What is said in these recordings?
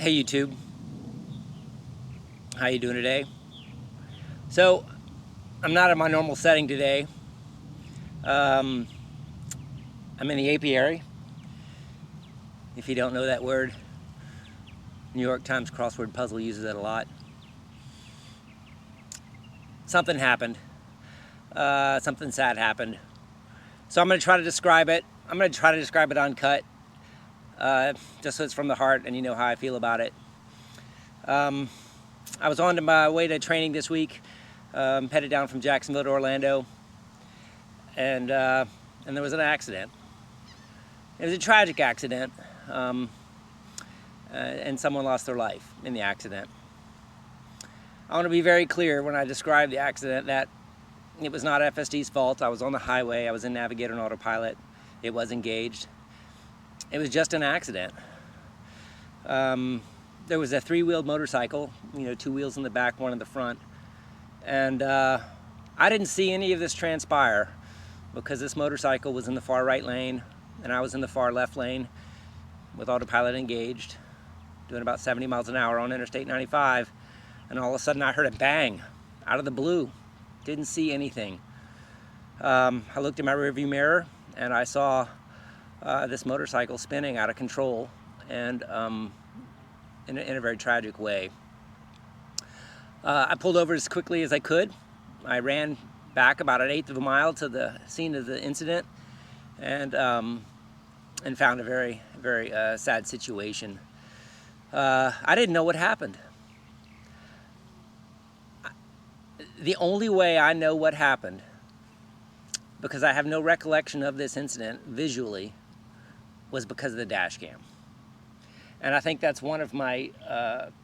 Hey YouTube, how you doing today? So I'm not in my normal setting today. Um, I'm in the apiary. If you don't know that word, New York Times crossword puzzle uses it a lot. Something happened. Something sad happened. So I'm going to try to describe it. I'm going to try to describe it uncut, just so it's from the heart and you know how I feel about it. I was on my way to training this week, headed down from Jacksonville to Orlando, and there was an accident. It was a tragic accident, and someone lost their life in the accident. I want to be very clear when I describe the accident that it was not FSD's fault. I was on the highway. I was in Navigator and Autopilot. It was engaged. It was just an accident. There was a three-wheeled motorcycle, two wheels in the back, one in the front. And I didn't see any of this transpire because this motorcycle was in the far right lane and I was in the far left lane with autopilot engaged, doing about 70 miles an hour on Interstate 95. And all of a sudden I heard a bang out of the blue. Didn't see anything. I looked in my rearview mirror and I saw this motorcycle spinning out of control and in a very tragic way. I pulled over as quickly as I could. I ran back about an eighth of a mile to the scene of the incident and found a very, very sad situation. I didn't know what happened. The only way I know what happened, because I have no recollection of this incident visually, was because of the dash cam. And I think that's one of my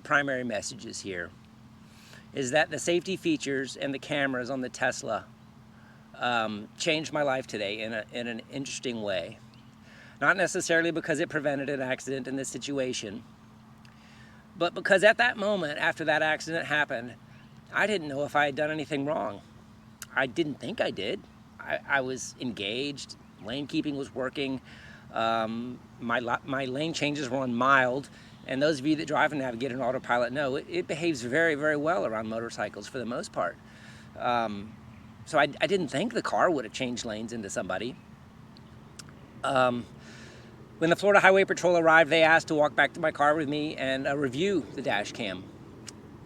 primary messages here, is that the safety features and the cameras on the Tesla changed my life today in an interesting way. Not necessarily because it prevented an accident in this situation, but because at that moment, after that accident happened, I didn't know if I had done anything wrong. I didn't think I did. I was engaged, lane keeping was working, my lane changes were on mild, and those of you that drive and navigate an autopilot know it behaves very, very well around motorcycles for the most part. So I didn't think the car would have changed lanes into somebody. When the Florida Highway Patrol arrived, they asked to walk back to my car with me and review the dash cam.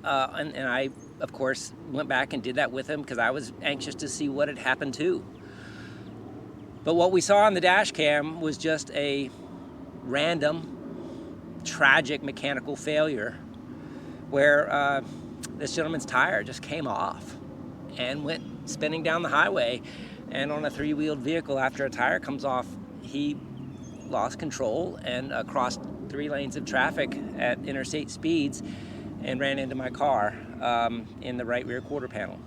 And I, of course, went back and did that with them because I was anxious to see what had happened too. But what we saw on the dash cam was just a random, tragic mechanical failure where this gentleman's tire just came off and went spinning down the highway. And on a three-wheeled vehicle, after a tire comes off, he lost control and crossed 3 lanes of traffic at interstate speeds and ran into my car in the right rear quarter panel,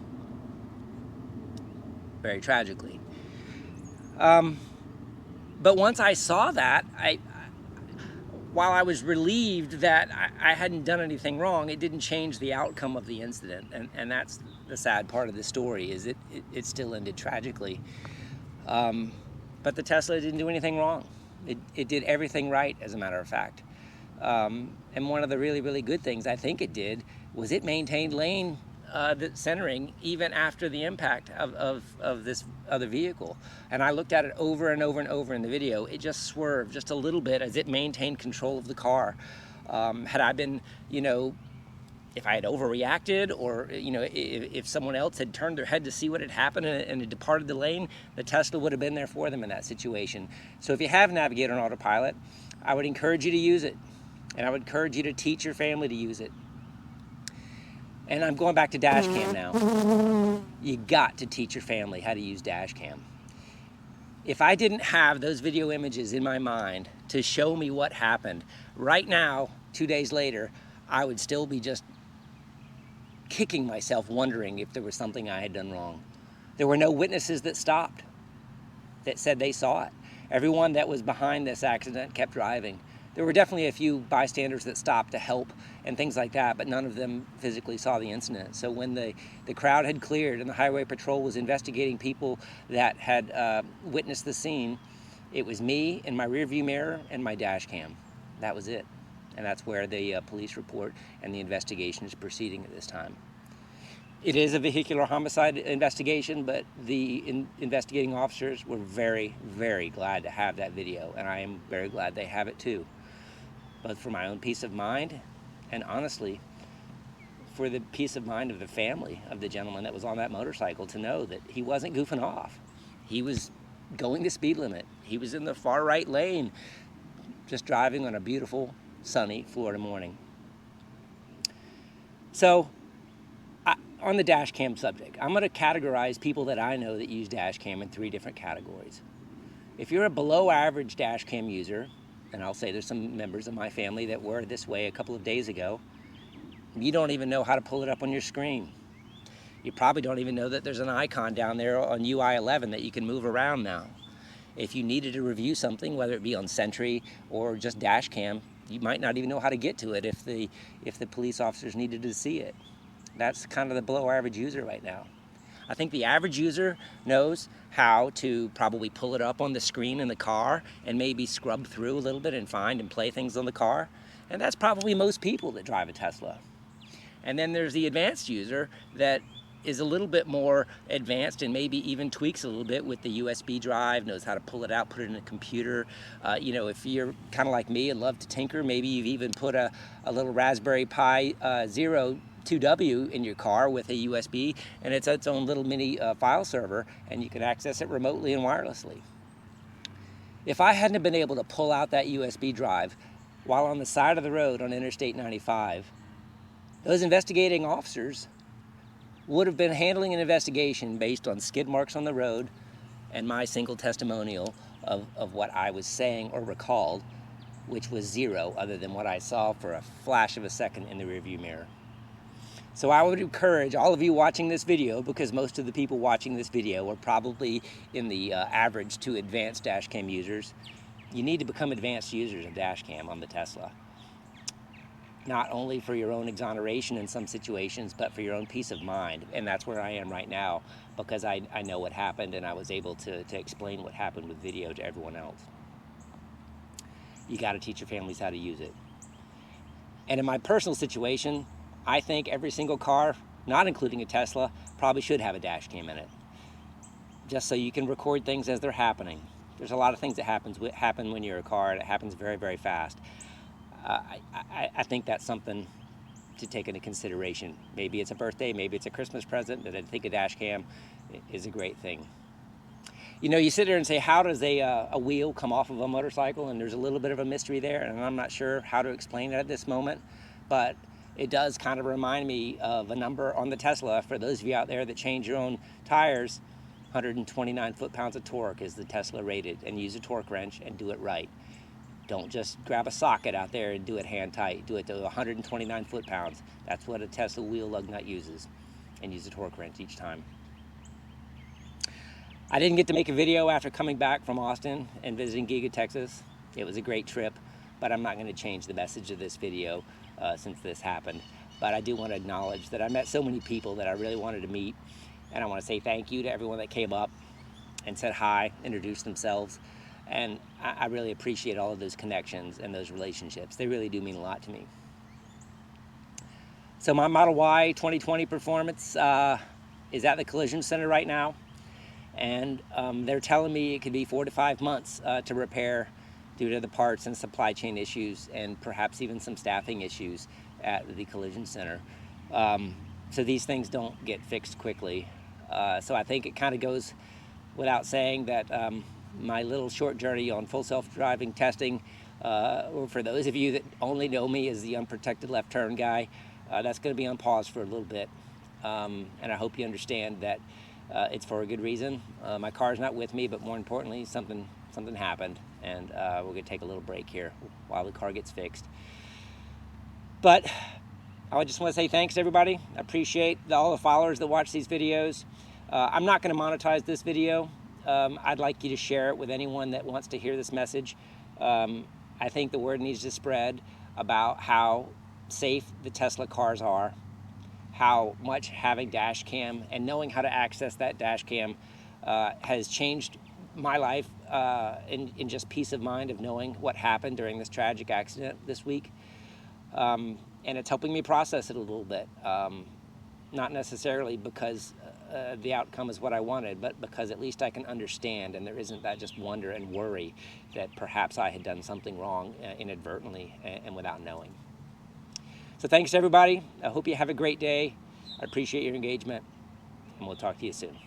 very tragically. But once I saw that, while I was relieved that I hadn't done anything wrong, it didn't change the outcome of the incident, and that's the sad part of the story, is it still ended tragically. But the Tesla didn't do anything wrong. It did everything right, as a matter of fact. And one of the really, really good things I think it did was it maintained lane centering even after the impact of this other vehicle. And I looked at it over and over and over in the video. It just swerved just a little bit as it maintained control of the car. Had I been, if I had overreacted, or if someone else had turned their head to see what had happened and had departed the lane, the Tesla would have been there for them in that situation. So if you have Navigator on autopilot, I would encourage you to use it, and I would encourage you to teach your family to use it. And I'm going back to dash cam now. You got to teach your family how to use dash cam. If I didn't have those video images in my mind to show me what happened, right now, 2 days later, I would still be just kicking myself wondering if there was something I had done wrong. There were no witnesses that stopped, that said they saw it. Everyone that was behind this accident kept driving. There were definitely a few bystanders that stopped to help and things like that, but none of them physically saw the incident. So when the crowd had cleared and the Highway Patrol was investigating people that had witnessed the scene, it was me in my rearview mirror and my dash cam. That was it. And that's where the police report and the investigation is proceeding at this time. It is a vehicular homicide investigation, but the investigating officers were very, very glad to have that video, and I am very glad they have it too, both for my own peace of mind and honestly for the peace of mind of the family of the gentleman that was on that motorcycle, to know that he wasn't goofing off. He was going the speed limit. He was in the far right lane, just driving on a beautiful, sunny Florida morning. So, on the dash cam subject, I'm going to categorize people that I know that use dash cam in 3 different categories. If you're a below average dash cam user, and I'll say there's some members of my family that were this way a couple of days ago, you don't even know how to pull it up on your screen. You probably don't even know that there's an icon down there on UI 11 that you can move around now. If you needed to review something, whether it be on Sentry or just dash cam, you might not even know how to get to it if the police officers needed to see it. That's kind of the below average user right now. I think the average user knows how to probably pull it up on the screen in the car and maybe scrub through a little bit and find and play things on the car. And that's probably most people that drive a Tesla. And then there's the advanced user that is a little bit more advanced and maybe even tweaks a little bit with the USB drive, knows how to pull it out, put it in a computer. If you're kind of like me and love to tinker, maybe you've even put a little Raspberry Pi Zero 2W in your car with a USB, and it's its own little mini file server, and you can access it remotely and wirelessly. If I hadn't been able to pull out that USB drive while on the side of the road on Interstate 95, those investigating officers would have been handling an investigation based on skid marks on the road and my single testimonial of what I was saying or recalled, which was 0 other than what I saw for a flash of a second in the rearview mirror. So I would encourage all of you watching this video, because most of the people watching this video are probably in the average to advanced dash cam users. You need to become advanced users of dash cam on the Tesla. Not only for your own exoneration in some situations, but for your own peace of mind. And that's where I am right now, because I know what happened and I was able to explain what happened with video to everyone else. You got to teach your families how to use it. And in my personal situation, I think every single car, not including a Tesla, probably should have a dash cam in it, just so you can record things as they're happening. There's a lot of things that happen when you're a car, and it happens very, very fast. I think that's something to take into consideration. Maybe it's a birthday, maybe it's a Christmas present, but I think a dash cam is a great thing. You sit there and say, how does a wheel come off of a motorcycle? And there's a little bit of a mystery there, and I'm not sure how to explain it at this moment, but it does kind of remind me of a number on the Tesla. For those of you out there that change your own tires, 129 foot-pounds of torque is the Tesla rated, and use a torque wrench and do it right. Don't just grab a socket out there and do it hand tight. Do it to 129 foot-pounds. That's what a Tesla wheel lug nut uses, and use a torque wrench each time. I didn't get to make a video after coming back from Austin and visiting Giga, Texas. It was a great trip, but I'm not going to change the message of this video since this happened. But I do want to acknowledge that I met so many people that I really wanted to meet, and I want to say thank you to everyone that came up and said hi, introduced themselves, and I really appreciate all of those connections and those relationships. They really do mean a lot to me. So my Model Y 2020 performance is at the collision center right now, and they're telling me it could be 4 to 5 months to repair due to the parts and supply chain issues, and perhaps even some staffing issues at the collision center. So these things don't get fixed quickly. So I think it kind of goes without saying that my little short journey on full self-driving testing, or for those of you that only know me as the unprotected left turn guy, that's going to be on pause for a little bit. And I hope you understand that it's for a good reason. My car's not with me, but more importantly, something happened, and we're going to take a little break here while the car gets fixed. But I just want to say thanks to everybody. I appreciate all the followers that watch these videos. I'm not going to monetize this video. I'd like you to share it with anyone that wants to hear this message. I think the word needs to spread about how safe the Tesla cars are, how much having dash cam and knowing how to access that dash cam has changed my life in just peace of mind of knowing what happened during this tragic accident this week. And it's helping me process it a little bit. Not necessarily because the outcome is what I wanted, but because at least I can understand, and there isn't that just wonder and worry that perhaps I had done something wrong inadvertently and without knowing. So thanks everybody. I hope you have a great day. I appreciate your engagement, and we'll talk to you soon.